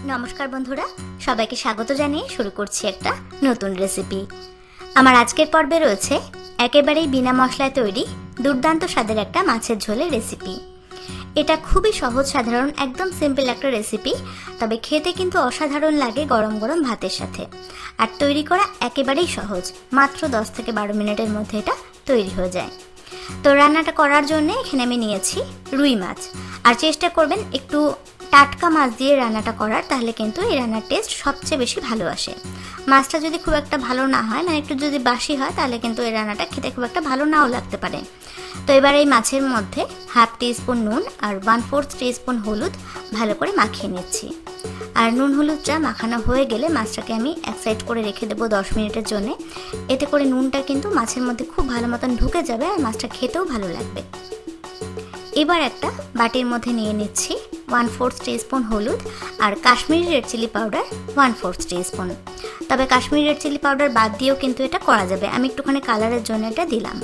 নমস্কার বন্ধুরা, সবাইকে স্বাগত জানিয়ে শুরু করছি একটা নতুন রেসিপি। আমার আজকের পর্বে রয়েছে একেবারেই বিনা মশলায় তৈরি দুর্দান্ত স্বাদের একটা মাছের ঝোলের রেসিপি। এটা খুবই সহজ সাধারণ একদম সিম্পল একটা রেসিপি, তবে খেতে কিন্তু অসাধারণ লাগে গরম গরম ভাতের সাথে। আর তৈরি করা একেবারেই সহজ, মাত্র 10 থেকে 12 মিনিটের মধ্যে এটা তৈরি হয়ে যায়। তো রান্নাটা করার জন্য এখানে আমি নিয়েছি রুই মাছ। আর চেষ্টা করবেন একটু টাটকা মাছ দিয়ে রান্নাটা করার, তাহলে কিন্তু এই রান্নার টেস্ট সবচেয়ে বেশি ভালো আসে। মাছটা যদি খুব একটা ভালো না হয়, মানে একটু যদি বাসি হয়, তাহলে কিন্তু এই রান্নাটা খেতে খুব একটা ভালো নাও লাগতে পারে। তো এবার এই মাছের মধ্যে 1/2 টিস্পুন নুন আর 1/4 টিস্পুন হলুদ ভালো করে মাখিয়ে নিচ্ছি। আর নুন হলুদটা মাখানো হয়ে গেলে মাছটাকে আমি এক সাইড করে রেখে দেবো 10 মিনিটের জন্য। এতে করে নুনটা কিন্তু মাছের মধ্যে খুব ভালো মতন ঢুকে যাবে আর মাছটা খেতেও ভালো লাগবে। এবার একটা বাটির মধ্যে নিয়ে নিচ্ছি 1/4 টিস্পুন হলুদ আর Kashmiri red chilli powder 1/4 teaspoon. তবে কাশ্মীরি রেড চিলি পাউডার বাদ দিয়েও কিন্তু এটা করা যাবে, আমি একটুখানি কালারের জন্য এটা দিলাম।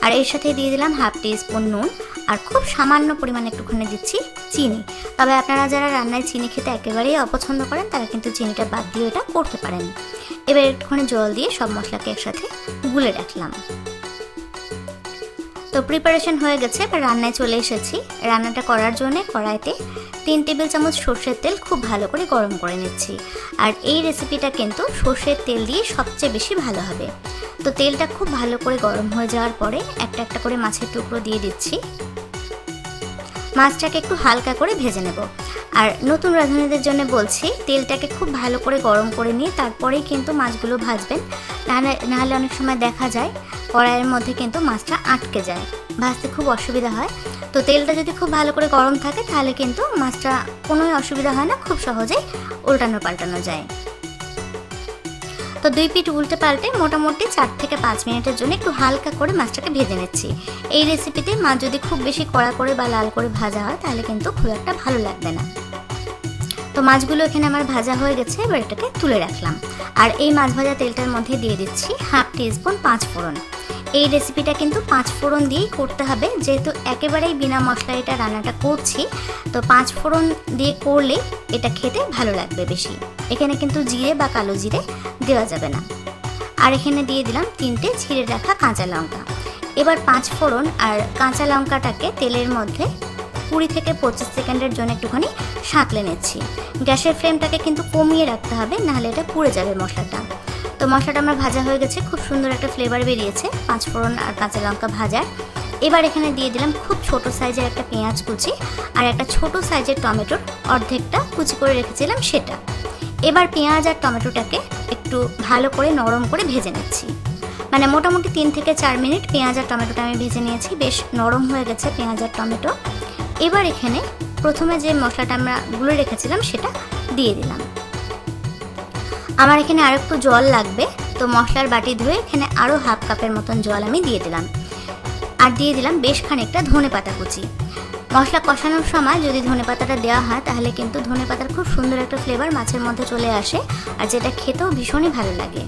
আর এর সাথে দিয়ে দিলাম 1/2 টিস্পুন নুন আর খুব সামান্য পরিমাণে একটুখানি দিচ্ছি চিনি। তবে আপনারা যারা রান্নায় চিনি খেতে একেবারেই অপছন্দ করেন, তারা কিন্তু চিনিটা বাদ দিয়ে এটা করতে পারেন। এবার একটুখানি জল দিয়ে সব মশলাকে একসাথে গুলে রাখলাম। তো প্রিপারেশন হয়ে গেছে, এবার রান্নায় চলে এসেছি। রান্নাটা করার জন্য কড়াইতে 3 টেবিল চামচ সর্ষের তেল খুব ভালো করে গরম করে নিচ্ছি। আর এই রেসিপিটা কিন্তু সর্ষের তেল দিয়ে সবচেয়ে বেশি ভালো হবে। তো তেলটা খুব ভালো করে গরম হয়ে যাওয়ার পরে একটা একটা করে মাছের টুকরো দিয়ে দিচ্ছি। মাছটাকে একটু হালকা করে ভেজে নেব। আর নতুন রাঁধুনিদের জন্য বলছি, তেলটাকে খুব ভালো করে গরম করে নিয়ে তারপরেই কিন্তু মাছগুলো ভাজবেন। নাহলে অনেক সময় দেখা যায় কড়াইয়ের মধ্যে কিন্তু মাছটা আটকে যায়, ভাজতে খুব অসুবিধা হয়। তো তেলটা যদি খুব ভালো করে গরম থাকে, তাহলে কিন্তু মাছটা কোনোই অসুবিধা হয় না, খুব সহজেই উল্টানো পাল্টানো যায়। তো 2 পিঠ উল্টে পাল্টে মোটামুটি 4 থেকে 5 মিনিটের জন্য একটু হালকা করে মাছটাকে ভেজে নিচ্ছি। এই রেসিপিতে মাছ যদি খুব বেশি কড়া করে বা লাল করে ভাজা হয়, তাহলে কিন্তু খুব একটা ভালো লাগবে না। তো মাছগুলো এখানে আমার ভাজা হয়ে গেছে, এবার এটাকে তুলে রাখলাম। আর এই মাছ ভাজা তেলটার মধ্যে দিয়ে দিচ্ছি 1/2 টিস্পুন 5 ফোড়ন। এই রেসিপিটা কিন্তু 5 ফোড়ন দিয়েই করতে হবে, যেহেতু একেবারেই বিনা মশলায় এটা রান্নাটা করছি। তো 5 ফোড়ন দিয়ে করলে এটা খেতে ভালো লাগবে বেশি। এখানে কিন্তু জিরে বা কালো জিরে দেওয়া যাবে না। আর এখানে দিয়ে দিলাম 3টে ছিঁড়ে রাখা কাঁচা লঙ্কা। এবার 5 ফোড়ন আর কাঁচা লঙ্কাটাকে তেলের মধ্যে 20 থেকে 25 সেকেন্ডের জন্য একটুখানি সাঁতলে নিচ্ছি। গ্যাসের ফ্লেমটাকে কিন্তু কমিয়ে রাখতে হবে, নাহলে এটা পুড়ে যাবে মশলাটা। তো মশলাটা আমার ভাজা হয়ে গেছে, খুব সুন্দর একটা ফ্লেভার বেরিয়েছে 5 ফোড়ন আর কাঁচা লঙ্কা ভাজার। এবার এখানে দিয়ে দিলাম খুব ছোট সাইজের একটা পেঁয়াজ কুচি আর একটা ছোট সাইজের টমেটোর অর্ধেকটা কুচি করে রেখেছিলাম সেটা। এবার পেঁয়াজ আর টমেটোটাকে একটু ভালো করে নরম করে ভেজে নিচ্ছি। মানে মোটামুটি 3 থেকে 4 মিনিট পেঁয়াজ আর টমেটোটা আমি ভেজে নিয়েছি, বেশ নরম হয়ে গেছে পেঁয়াজ আর টমেটো। এবার এখানে প্রথমে যে মশলাটা আমরা গুলে রেখেছিলাম সেটা দিয়ে দিলাম। আমার এখানে আর একটু জল লাগবে, তো মশলার বাটি ধুয়ে এখানে আরও 1/2 কাপের মতন জল আমি দিয়ে দিলাম। আর দিয়ে দিলাম বেশ খানিকটা ধনেপাতা কুচি। মশলা কষানোর সময় যদি ধনেপাতাটা দেওয়া হয়, তাহলে কিন্তু ধনেপাতার খুব সুন্দর একটা ফ্লেভার মাছের মধ্যে চলে আসে, আর যেটা খেতেও ভীষণই ভালো লাগে।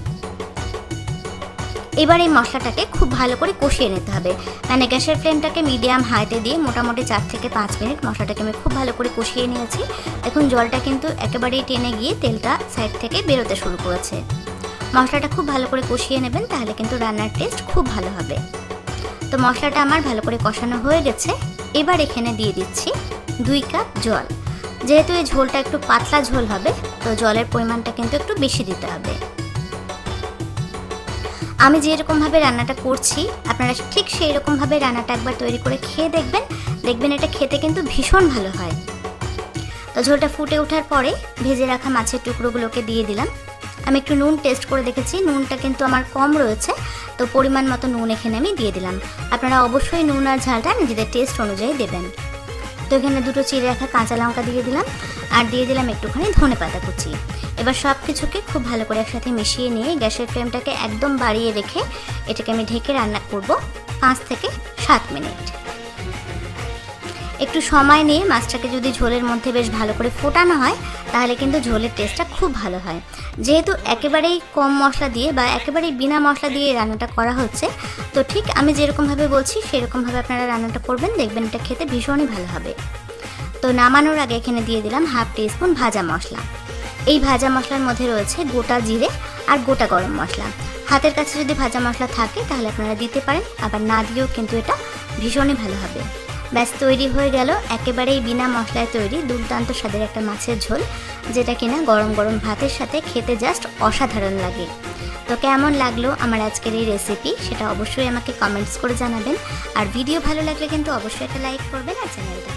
এবার এই মশলাটাকে খুব ভালো করে কষিয়ে নিতে হবে। মানে গ্যাসের ফ্লেমটাকে মিডিয়াম হাইতে দিয়ে মোটামুটি 4 থেকে 5 মিনিট মশলাটাকে আমি খুব ভালো করে কষিয়ে নিয়েছি। দেখুন জলটা কিন্তু একেবারেই টেনে গিয়ে তেলটা সাইড থেকে বেরোতে শুরু করেছে। মশলাটা খুব ভালো করে কষিয়ে নেবেন, তাহলে কিন্তু রান্নার টেস্ট খুব ভালো হবে। তো মশলাটা আমার ভালো করে কষানো হয়ে গেছে। এবার এখানে দিয়ে দিচ্ছি 2 কাপ জল। যেহেতু এই ঝোলটা একটু পাতলা ঝোল হবে, তো জলের পরিমাণটা কিন্তু একটু বেশি দিতে হবে। আমি যেরকমভাবে রান্নাটা করছি, আপনারা ঠিক সেই রকমভাবে রান্নাটা একবার তৈরি করে খেয়ে দেখবেন এটা খেতে কিন্তু ভীষণ ভালো হয়। তো ঝোলটা ফুটে ওঠার পরে ভেজে রাখা মাছের টুকরোগুলোকে দিয়ে দিলাম। আমি একটু নুন টেস্ট করে দেখেছি, নুনটা কিন্তু আমার কম রয়েছে, তো পরিমাণ মতো নুন এখানে আমি দিয়ে দিলাম। আপনারা অবশ্যই নুন আর ঝালটা নিজেদের টেস্ট অনুযায়ী দেবেন। তো এখানে 2টো চিড়ে রাখা কাঁচা লঙ্কা দিয়ে দিলাম আর দিয়ে দিলাম একটুখানি ধনেপাতা কুচি। এবার সব কিছুকে খুব ভালো করে একসাথে মিশিয়ে নিয়ে গ্যাসের ফ্লেমটাকে একদম বাড়িয়ে রেখে এটাকে আমি ঢেকে রান্না করব 5 থেকে 7 মিনিট। একটু সময় নিয়ে মাছটাকে যদি ঝোলের মধ্যে বেশ ভালো করে ফোটানো হয়, তাহলে কিন্তু ঝোলের টেস্টটা খুব ভালো হয়। যেহেতু একেবারেই কম মশলা দিয়ে বা একেবারেই বিনা মশলা দিয়ে রান্নাটা করা হচ্ছে, তো ঠিক আমি যেরকমভাবে বলছি সেরকমভাবে আপনারা রান্নাটা করবেন, দেখবেন এটা খেতে ভীষণই ভালো হবে। তো নামানোর আগে এখানে দিয়ে দিলাম 1/2 টিস্পুন ভাজা মশলা। এই ভাজা মশলার মধ্যে রয়েছে গোটা জিরে আর গোটা গরম মশলা। হাতের কাছে যদি ভাজা মশলা থাকে তাহলে আপনারা দিতে পারেন, আবার না দিয়েও কিন্তু এটা ভীষণই ভালো হবে। ব্যাস তৈরি হয়ে গেল একেবারেই বিনা মশলায় তৈরি দুর্দান্ত স্বাদের একটা মাছের ঝোল, যেটা কিনা গরম গরম ভাতের সাথে খেতে জাস্ট অসাধারণ লাগে। তো কেমন লাগলো আমার আজকের এই রেসিপি সেটা অবশ্যই আমাকে কমেন্টস করে জানাবেন। আর ভিডিও ভালো লাগলে কিন্তু অবশ্যই একটা লাইক করবেন আর চ্যানেলটা